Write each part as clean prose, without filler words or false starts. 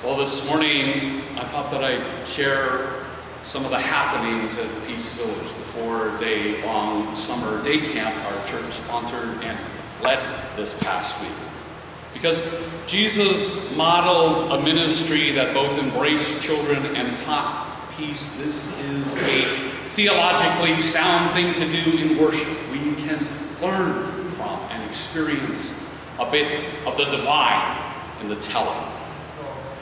Well, this morning I thought that I'd share some of the happenings at Peace Village, the 4-day-long summer day camp our church sponsored and led this past week. Because Jesus modeled a ministry that both embraced children and taught peace. This is a theologically sound thing to do in worship. We can learn from and experience a bit of the divine in the telling.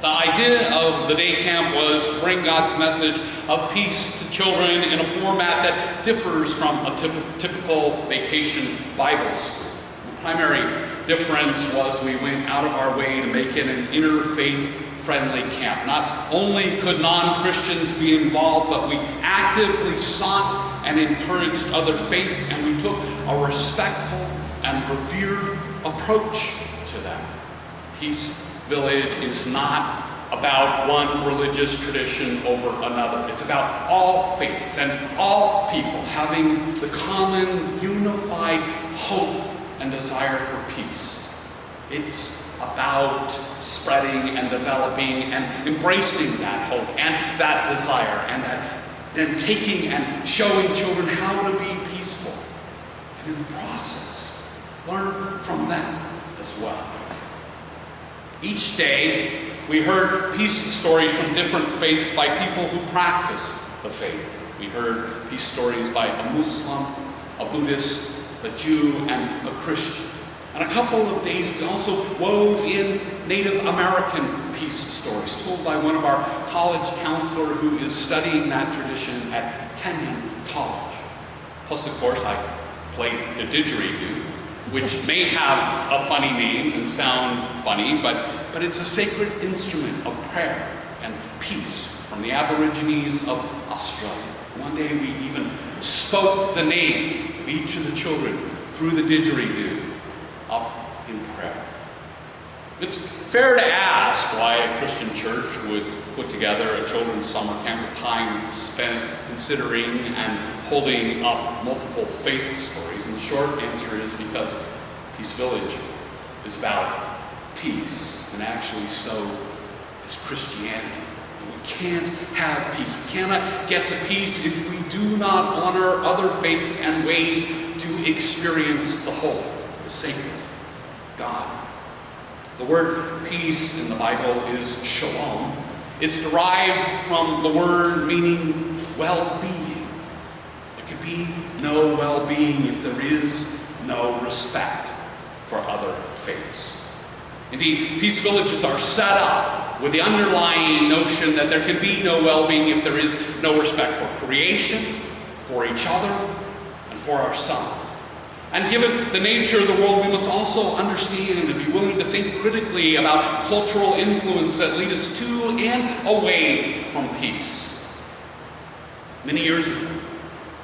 The idea of the day camp was to bring God's message of peace to children in a format that differs from a typical vacation Bible school. The primary difference was we went out of our way to make it an interfaith-friendly camp. Not only could non-Christians be involved, but we actively sought and encouraged other faiths, and we took a respectful and revered approach to them. Peace Village is not about one religious tradition over another. It's about all faiths and all people having the common unified hope and desire for peace. It's about spreading and developing and embracing that hope and that desire, and then taking and showing children how to be peaceful, and in the process learn from them as well. Each day, we heard peace stories from different faiths by people who practice the faith. We heard peace stories by a Muslim, a Buddhist, a Jew, and a Christian. And a couple of days, we also wove in Native American peace stories told by one of our college counselors who is studying that tradition at Kenyon College. Plus, of course, I played the didgeridoo, which may have a funny name and sound funny, but it's a sacred instrument of prayer and peace from the Aborigines of Australia. One day we even spoke the name of each of the children through the didgeridoo up in prayer. It's fair to ask why a Christian church would put together a children's summer camp, a time spent considering and holding up multiple faith stories. And the short answer is because Peace Village is about peace, and actually so is Christianity. And we can't have peace. We cannot get to peace if we do not honor other faiths and ways to experience the holy, the sacred, God. The word peace in the Bible is shalom. It's derived from the word meaning well-being. There could be no well-being if there is no respect for other faiths. Indeed, peace villages are set up with the underlying notion that there can be no well-being if there is no respect for creation, for each other, and for ourselves. And given the nature of the world, we must also understand and be willing to think critically about cultural influence that lead us to and away from peace. Many years ago,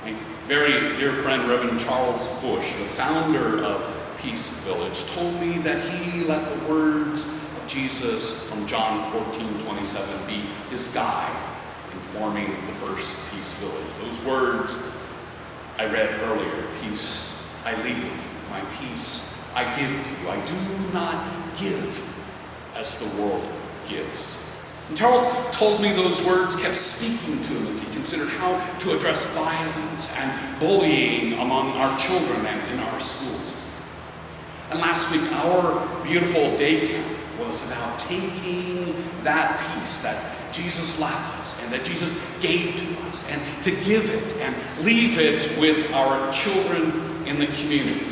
my very dear friend, Reverend Charles Bush, the founder of Peace Village, told me that he let the words of Jesus from John 14:27 be his guide in forming the first Peace Village. Those words I read earlier: peace I leave with you, my peace I give to you. I do not give as the world gives. And Charles told me those words kept speaking to him as he considered how to address violence and bullying among our children and in our schools. And last week, our beautiful day camp was about taking that peace that Jesus left us and that Jesus gave to us, and to give it and leave it with our children in the community.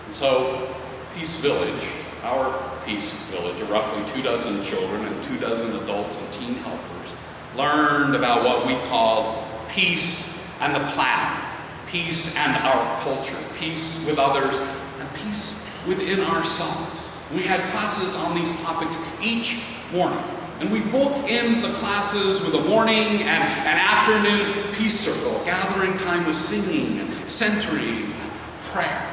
And so, Peace Village, our Peace Village, of roughly 24 children and 24 adults and teen helpers, learned about what we called peace and the planet, peace and our culture, peace with others, and peace within ourselves. We had classes on these topics each morning. And we book in the classes with a morning and an afternoon peace circle, gathering time with singing and centering and prayer.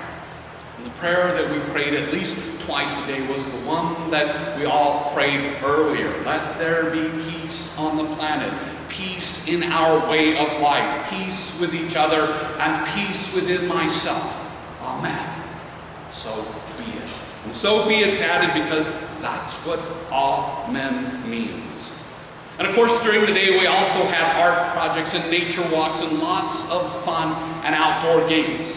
And the prayer that we prayed at least twice a day was the one that we all prayed earlier. Let there be peace on the planet, peace in our way of life, peace with each other, and peace within myself. Amen. So be it. And so be it's added because That's what Amen means. And of course, during the day, we also had art projects and nature walks and lots of fun and outdoor games.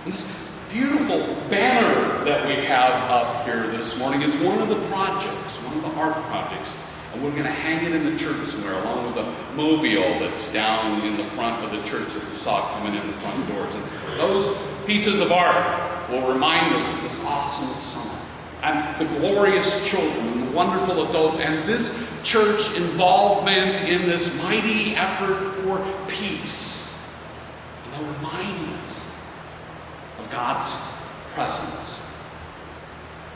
And this beautiful banner that we have up here this morning is one of the projects, one of the art projects. And we're going to hang it in the church somewhere, along with the mobile that's down in the front of the church that we saw coming in the front doors. And those pieces of art will remind us of this awesome summer, and the glorious children, and the wonderful adults, and this church involvement in this mighty effort for peace. And they'll remind us of God's presence.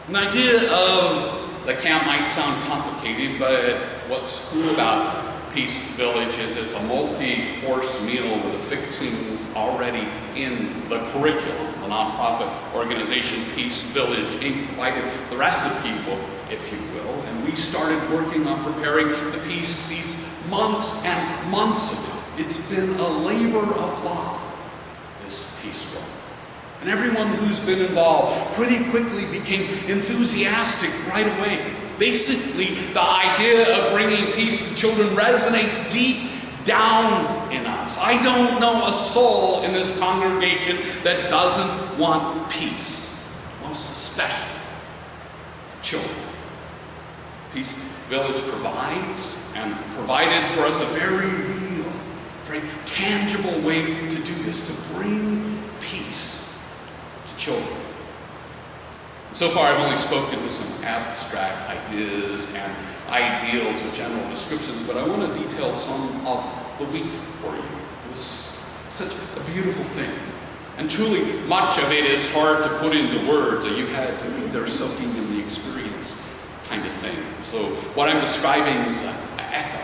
An idea of the camp might sound complicated, but what's cool about Peace Village is it's a multi-course meal with the fixings already in the curriculum. The nonprofit organization Peace Village Inc. provided the recipe book, if you will, and we started working on preparing the Peace Feast months and months ago. It's been a labor of love, this Peace Roll. And everyone who's been involved pretty quickly became enthusiastic right away. Basically, the idea of bringing peace to children resonates deep down in us. I don't know a soul in this congregation that doesn't want peace, most especially for children. Peace Village provides and provided for us a very real, very tangible way to do this, to bring peace to children. So far, I've only spoken to some abstract ideas and ideals or general descriptions, but I want to detail some of the week for you. It was such a beautiful thing. And truly, much of it is hard to put into words. You had to be there soaking in the experience kind of thing. So what I'm describing is an echo,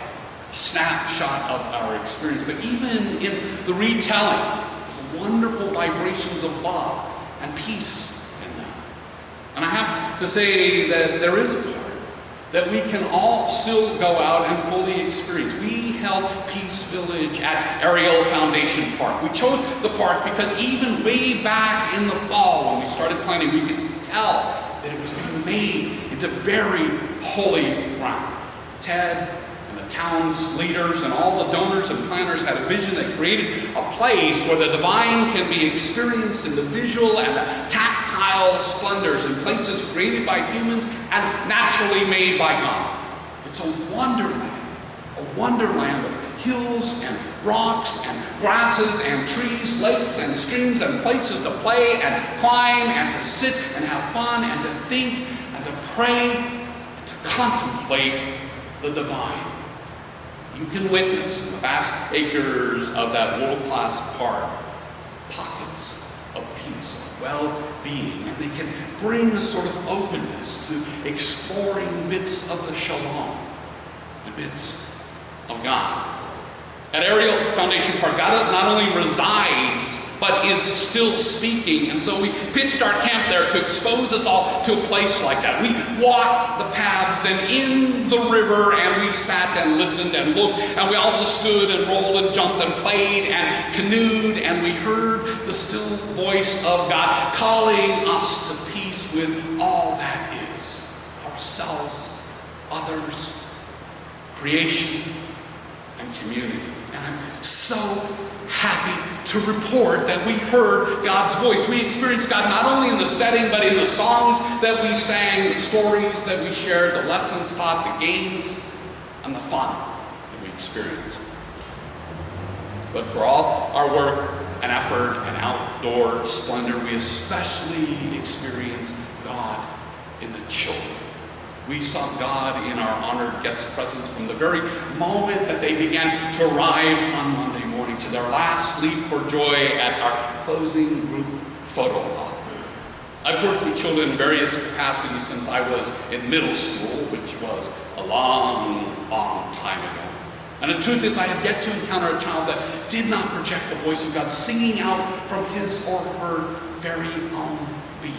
a snapshot of our experience. But even in the retelling, there's wonderful vibrations of love and peace. And I have to say that there is a part that we can all still go out and fully experience. We held Peace Village at Ariel Foundation Park. We chose the park because even way back in the fall when we started planning, we could tell that it was being made into very holy ground. Ted and the town's leaders and all the donors and planners had a vision that created a place where the divine can be experienced in the visual and the tactile splendors in places created by humans and naturally made by God. It's a wonderland of hills and rocks and grasses and trees, lakes and streams and places to play and climb and to sit and have fun and to think and to pray and to contemplate the divine. You can witness in the vast acres of that world-class park pockets of peace, of well-being, and they can bring a sort of openness to exploring bits of the shalom and bits of God. At Ariel Foundation Park, God not only resides, but is still speaking. And so we pitched our camp there to expose us all to a place like that. We walked the paths and in the river, and we sat and listened and looked, and we also stood and rolled and jumped and played and canoed, and we heard the still voice of God calling us to peace with all that is, ourselves, others, creation, and community. And I'm so happy to report that we heard God's voice. We experienced God not only in the setting, but in the songs that we sang, the stories that we shared, the lessons taught, the games, and the fun that we experienced. But for all our work and effort and outdoor splendor, we especially experienced God in the children. We saw God in our honored guest presence from the very moment that they began to arrive on Monday morning to their last leap for joy at our closing group photo op. I've worked with children in various capacities since I was in middle school, which was a long time ago. And the truth is, I have yet to encounter a child that did not project the voice of God singing out from his or her very own being.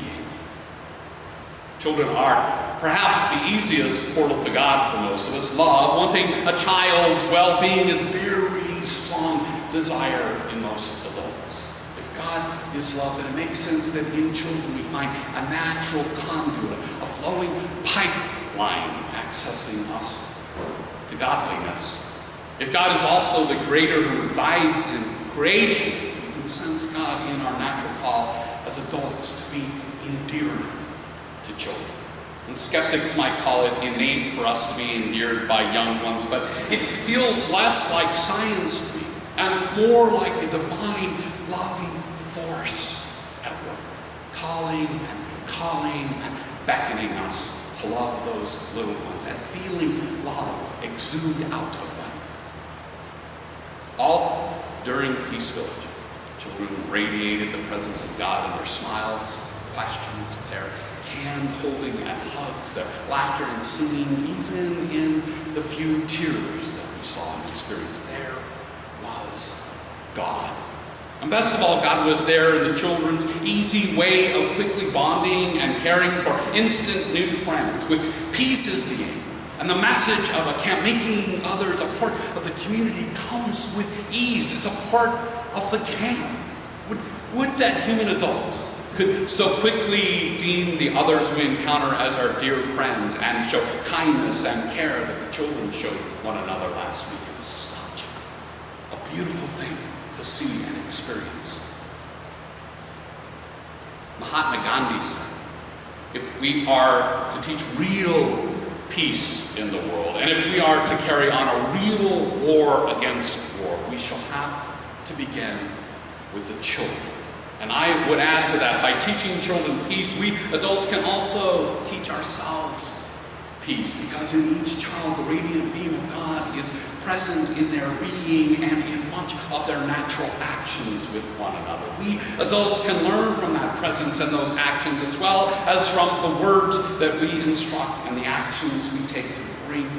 Children are perhaps the easiest portal to God for most of us. Love, wanting a child's well-being, is very strong desire in most adults. If God is love, then it makes sense that in children we find a natural conduit, a flowing pipe line accessing us to godliness. If God is also the creator who resides in creation, we can sense God in our natural call as adults to be endeared to children. And skeptics might call it innate for us to be endeared by young ones, but it feels less like science to me and more like a divine, loving force at work, calling and beckoning us to love those little ones and feeling love exude out of them. All during Peace Village. Children radiated the presence of God in their smiles, questions, their hand-holding and hugs, their laughter and singing, even in the few tears that we saw and experienced. There was God. And best of all, God was there in the children's easy way of quickly bonding and caring for instant new friends. With peace is the aim. And the message of a camp, making others a part of the community, comes with ease. It's a part of the camp. Would that human adults could so quickly deem the others we encounter as our dear friends and show kindness and care that the children showed one another last week. It was such a beautiful thing to see and experience. Mahatma Gandhi said, if we are to teach real peace in the world, and if we are to carry on a real war against war, we shall have to begin with the children. And I would add to that, by teaching children peace, we adults can also teach ourselves peace, because in each child the radiant beam of God is present in their being and in much of their natural actions with one another. We adults can learn from that presence and those actions, as well as from the words that we instruct and the actions we take to bring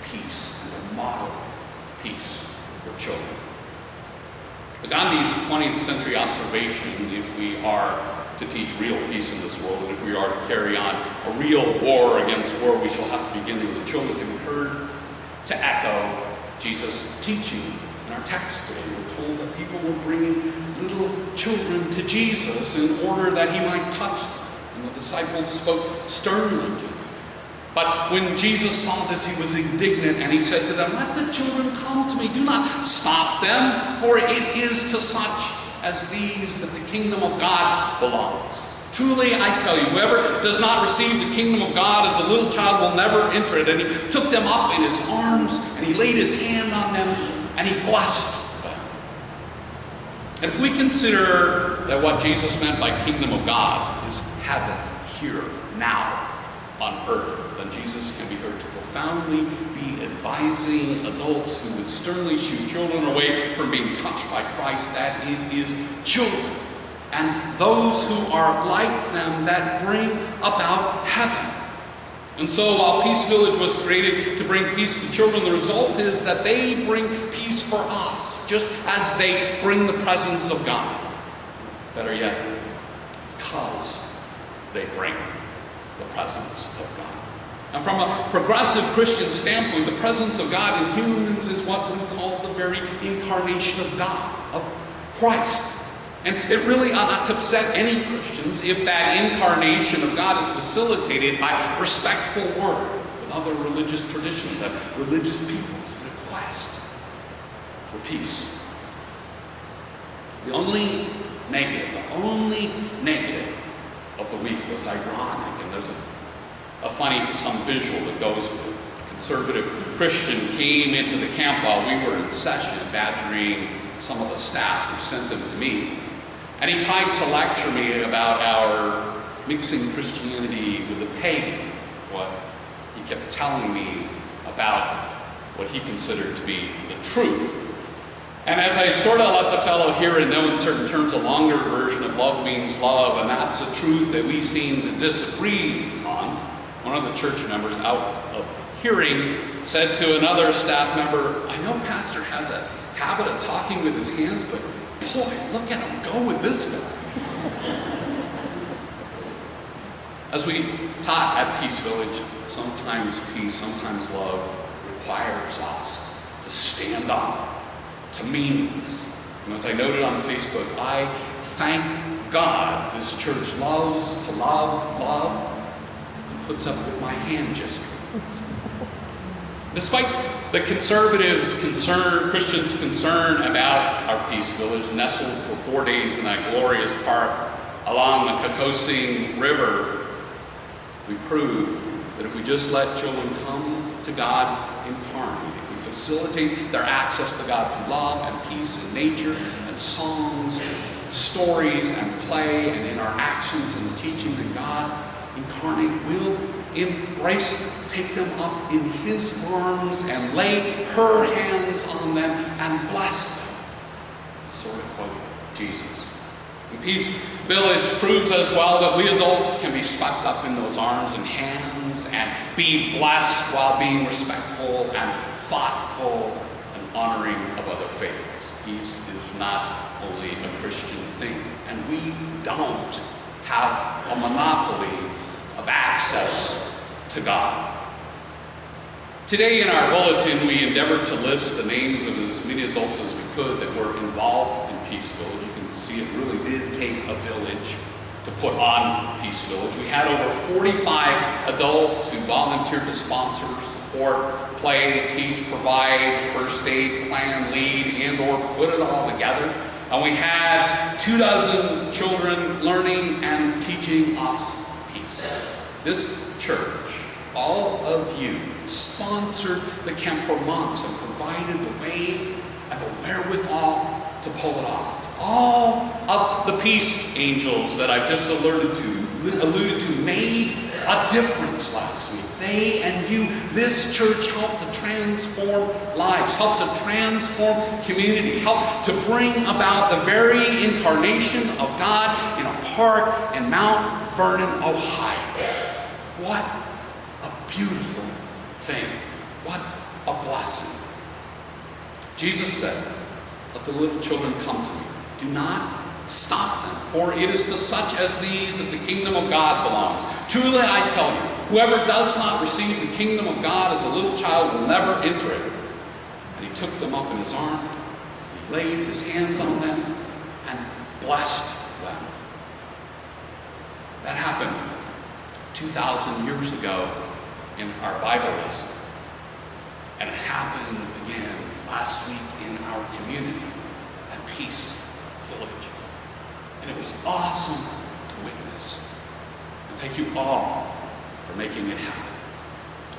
peace and to model peace for children. Gandhi's 20th century observation, if we are to teach real peace in this world, and if we are to carry on a real war against war, we shall have to begin with the children, can be heard to echo Jesus' teaching in our text today. We're told that people were bringing little children to Jesus in order that he might touch them. And the disciples spoke sternly to him. But when Jesus saw this, he was indignant, and he said to them, let the children come to me. Do not stop them, for it is to such as these that the kingdom of God belongs. Truly, I tell you, whoever does not receive the kingdom of God as a little child will never enter it. And he took them up in his arms, and he laid his hand on them, and he blessed them. And if we consider that what Jesus meant by kingdom of God is heaven here, now, on earth, then Jesus can be heard to profoundly be advising adults who would sternly shoo children away from being touched by Christ, that it is children and those who are like them that bring about heaven. And so while Peace Village was created to bring peace to children, the result is that they bring peace for us, just as they bring the presence of God. Better yet, because they bring the presence of God. And from a progressive Christian standpoint, the presence of God in humans is what we call the very incarnation of God, of Christ. And it really ought not to upset any Christians if that incarnation of God is facilitated by respectful work with other religious traditions and religious peoples in a quest for peace. The only negative of the week was ironic, and there's a funny to some visual that goes with it. A conservative Christian came into the camp while we were in session, badgering some of the staff who sent him to me. And he tried to lecture me about our mixing Christianity with the pagan. What he kept telling me about what he considered to be the truth. And as I sort of let the fellow hear and know in certain terms a longer version of love means love, and that's a truth that we seem to disagree on, one of the church members, out of hearing, said to another staff member, I know Pastor has a habit of talking with his hands, but boy, look at him go with this guy. As we taught at Peace Village, sometimes peace, sometimes love requires us to stand up to meanness. And as I noted on Facebook, I thank God this church loves to love, and puts up with my hand gestures. Despite the conservatives' concern, Christians' concern about our Peace Village, nestled for 4 days in that glorious park along the Kokosing River, we proved that if we just let children come to God incarnate, if we facilitate their access to God through love and peace and nature and songs and stories and play and in our actions and teaching, that God incarnate will embrace them, take them up in His arms and lay her hands on them and bless them. Sort of quote Jesus. And Peace Village proves as well that we adults can be swept up in those arms and hands and be blessed while being respectful and thoughtful and honoring of other faiths. Peace is not only a Christian thing, and we don't have a monopoly of access to God. Today in our bulletin, we endeavored to list the names of as many adults as we could that were involved in Peace Village. You can see it really did take a village to put on Peace Village. We had over 45 adults who volunteered to sponsor, support, play, teach, provide, first aid, plan, lead, and or put it all together. And we had 24 children learning and teaching us peace. This church, all of you, sponsored the camp for months and provided the way and the wherewithal to pull it off. All of the peace angels that I've just alluded to made a difference last week. They and you, this church, helped to transform lives, helped to transform community, helped to bring about the very incarnation of God in a park in Mount Vernon, Ohio. What a beautiful thing. What a blessing. Jesus said, "Let the little children come to me. Do not stop them, for it is to such as these that the kingdom of God belongs. Truly I tell you, whoever does not receive the kingdom of God as a little child will never enter it." And He took them up in His arms, He laid His hands on them, and blessed them. That happened 2,000 years ago in our Bible lesson. And it happened again last week in our community at Peace Village. And it was awesome to witness. And thank you all for making it happen.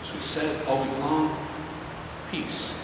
As we said all week long, peace